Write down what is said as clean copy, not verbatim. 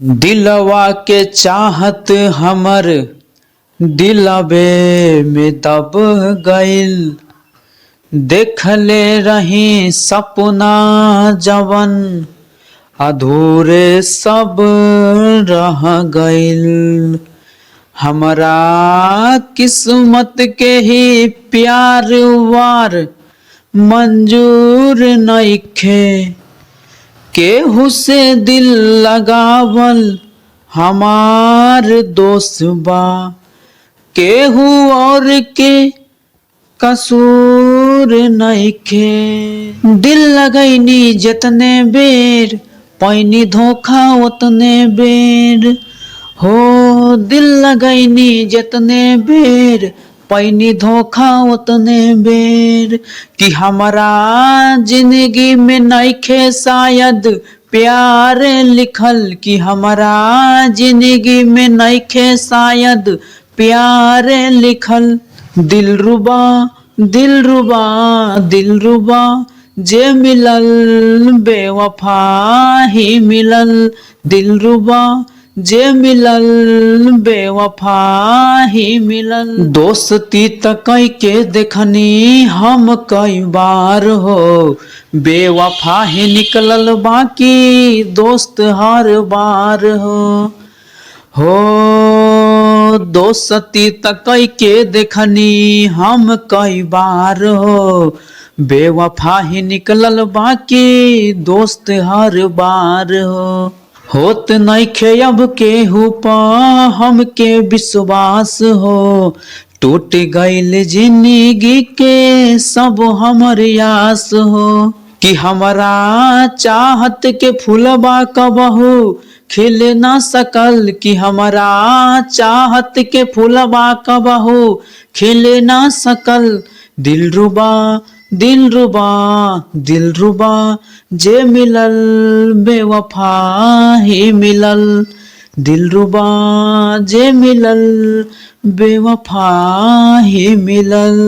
दिलवा के चाहत हमर दिलबे में दब गइल। देखले रही सपना जवन अधूरे सब रह गइल। हमरा किस्मत के ही प्यार वार मंजूर नइखे। केहू से दिल लगावल हमार दोस्त बा। केहू और के कसूर नइखे। दिल लगैनी जितने बेर पैनी धोखा उतने बेर। हो दिल लगैनी जितने बेर पैनी धोखा उतने बेर। कि हमारा जिंदगी में नइखे शायद प्यार लिखल। कि हमारा जिंदगी में नइखे शायद प्यार लिखल। दिलरुबा दिलरुबा दिलरुबा जे मिलल बेवफा ही मिलल। दिलरुबा जे मिलल बेवफा ही मिलल। दोस्ती त कई के देखनी हम कई बार हो। बेवफा ही निकलल बाकी दोस्त हर बार हो। दोस्ती त कई के देखनी हम कई बार हो। बेवफा ही निकलल बाकी दोस्त हर बार हो। होत नइखे अब केहू पा हमके विश्वास हो। टूट गइल जिंदगी के सब हमर आस हो। कि हमारा चाहत के फूलबा कबहू खिल ना सकल। कि हमारा चाहत के फूलबा कबहू खिल ना सकल। दिलरुबा दिलरुबा दिलरुबा जे मिलल बेवफा ही मिलल। दिलरुबा जे मिलल बेवफा ही मिलल।